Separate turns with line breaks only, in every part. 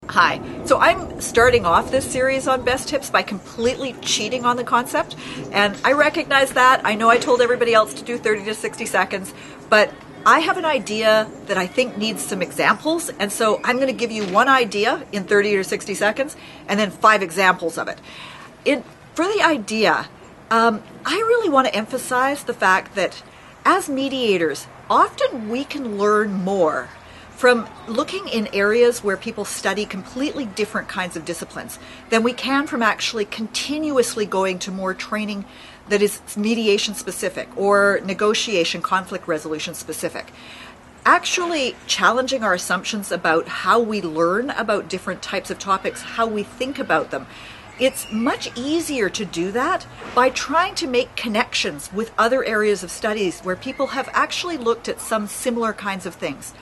Hi. So I'm starting off this series on best tips by completely cheating on the concept, and I recognize that. I know I told everybody else to do 30 to 60 seconds, but I have an idea that I think needs some examples, and so I'm going to give you one idea in 30 or 60 seconds and then 5 examples of it. For the idea, I really want to emphasize the fact that as mediators, often we can learn more from looking in areas where people study completely different kinds of disciplines than we can from actually continuously going to more training that is mediation specific or negotiation, conflict resolution specific. Actually challenging our assumptions about how we learn about different types of topics, how we think about them. It's much easier to do that by trying to make connections with other areas of studies where people have actually looked at some similar kinds of things.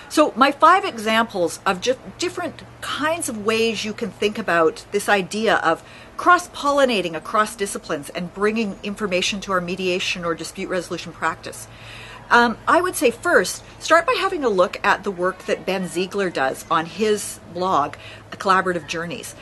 So my 5 examples of just different kinds of ways you can think about this idea of cross-pollinating across disciplines and bringing information to our mediation or dispute resolution practice. I would say first, start by having a look at the work that Ben Ziegler does on his blog, Collaborative Journeys.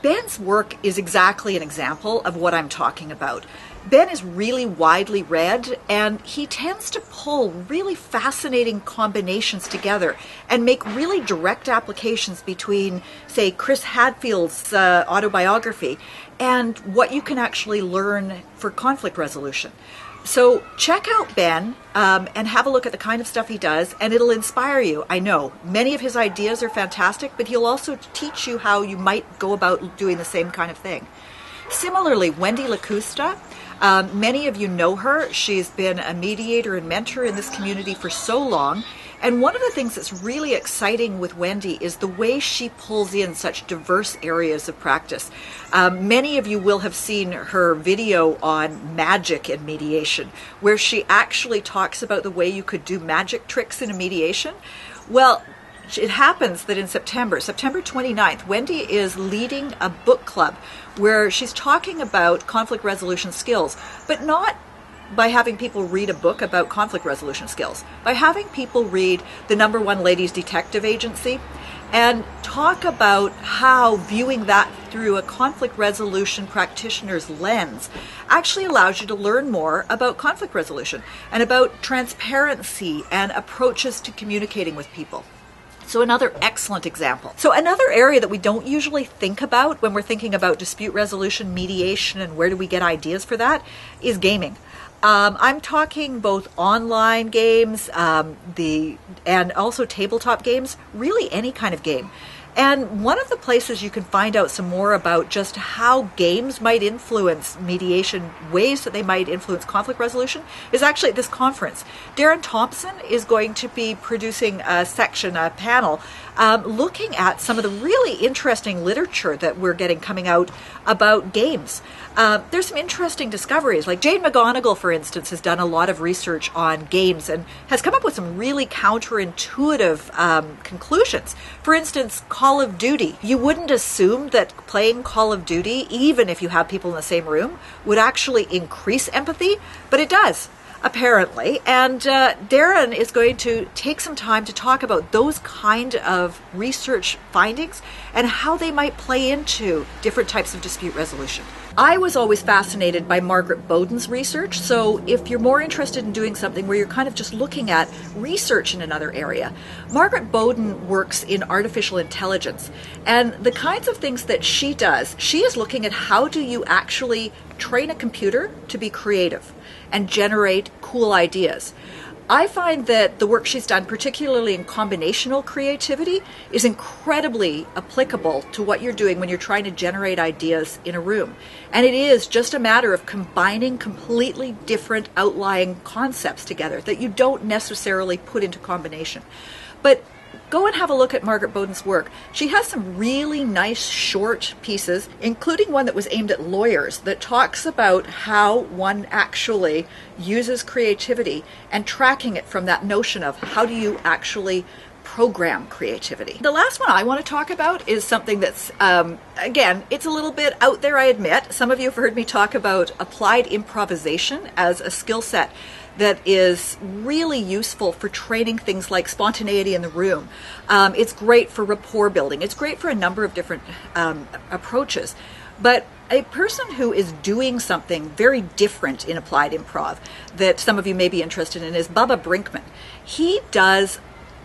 Ben's work is exactly an example of what I'm talking about. Ben is really widely read, and he tends to pull really fascinating combinations together and make really direct applications between, say, Chris Hadfield's autobiography and what you can actually learn for conflict resolution. So check out Ben and have a look at the kind of stuff he does, and it'll inspire you. I know many of his ideas are fantastic, but he'll also teach you how you might go about doing the same kind of thing. Similarly, Wendy LaCusta, many of you know her. She's been a mediator and mentor in this community for so long. And one of the things that's really exciting with Wendy is the way she pulls in such diverse areas of practice. Many of you will have seen her video on magic and mediation, where she actually talks about the way you could do magic tricks in a mediation. Well, it happens that in September 29th, Wendy is leading a book club where she's talking about conflict resolution skills, but not by having people read a book about conflict resolution skills, by having people read the #1 Ladies Detective Agency and talk about how viewing that through a conflict resolution practitioner's lens actually allows you to learn more about conflict resolution and about transparency and approaches to communicating with people. So another excellent example. So another area that we don't usually think about when we're thinking about dispute resolution, mediation, and where do we get ideas for that is gaming. I'm talking both online games and also tabletop games, really any kind of game. And one of the places you can find out some more about just how games might influence mediation, ways that they might influence conflict resolution, is actually at this conference. Darren Thompson is going to be producing a panel, looking at some of the really interesting literature that we're getting coming out about games. There's some interesting discoveries, like Jane McGonigal, for instance, has done a lot of research on games and has come up with some really counterintuitive conclusions. For instance, Call of Duty. You wouldn't assume that playing Call of Duty, even if you have people in the same room, would actually increase empathy, but it does, apparently. And Darren is going to take some time to talk about those kind of research findings and how they might play into different types of dispute resolution. I was always fascinated by Margaret Bowden's research, so if you're more interested in doing something where you're kind of just looking at research in another area, Margaret Bowden works in artificial intelligence, and the kinds of things that she does, she is looking at how do you actually train a computer to be creative and generate cool ideas. I find that the work she's done, particularly in combinational creativity, is incredibly applicable to what you're doing when you're trying to generate ideas in a room. And it is just a matter of combining completely different outlying concepts together that you don't necessarily put into combination. But go and have a look at Margaret Bowden's work. She has some really nice short pieces, including one that was aimed at lawyers that talks about how one actually uses creativity and tracking it from that notion of how do you actually program creativity. The last one I want to talk about is something that's, again, it's a little bit out there, I admit. Some of you have heard me talk about applied improvisation as a skill set that is really useful for training things like spontaneity in the room. It's great for rapport building. It's great for a number of different approaches. But a person who is doing something very different in applied improv that some of you may be interested in is Bubba Brinkman. He does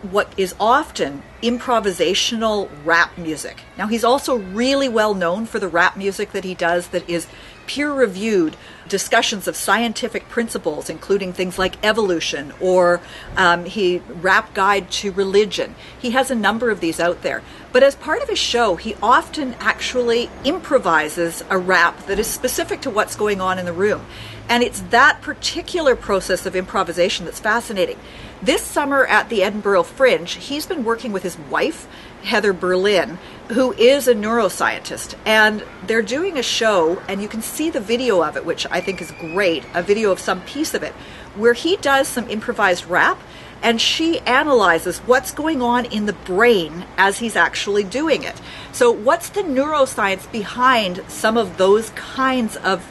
what is often improvisational rap music. Now, he's also really well known for the rap music that he does that is peer-reviewed discussions of scientific principles, including things like evolution or Rap Guide to Religion. He has a number of these out there. But as part of his show, he often actually improvises a rap that is specific to what's going on in the room. And it's that particular process of improvisation that's fascinating. This summer at the Edinburgh Fringe, he's been working with his wife, Heather Berlin, who is a neuroscientist. And they're doing a show, and you can see the video of it, which I think is great, a video of some piece of it, where he does some improvised rap, and she analyzes what's going on in the brain as he's actually doing it. So what's the neuroscience behind some of those kinds of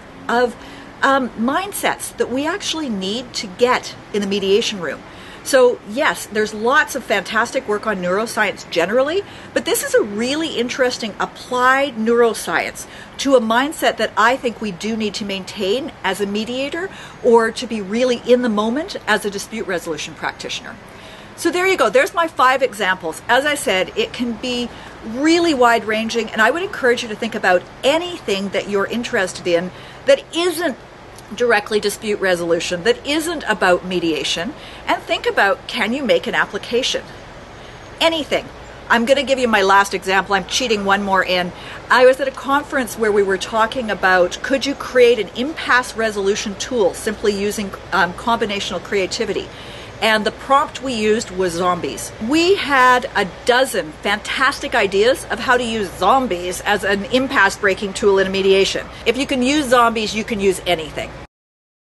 mindsets that we actually need to get in the mediation room? So yes, there's lots of fantastic work on neuroscience generally, but this is a really interesting applied neuroscience to a mindset that I think we do need to maintain as a mediator or to be really in the moment as a dispute resolution practitioner. So there you go. There's my 5 examples. As I said, it can be really wide-ranging, and I would encourage you to think about anything that you're interested in that isn't directly dispute resolution, that isn't about mediation, and think about, can you make an application? Anything. I'm going to give you my last example. I'm cheating one more in. I was at a conference where we were talking about, could you create an impasse resolution tool simply using combinational creativity? And the prompt we used was zombies. We had a dozen fantastic ideas of how to use zombies as an impasse breaking tool in a mediation. If you can use zombies, you can use anything.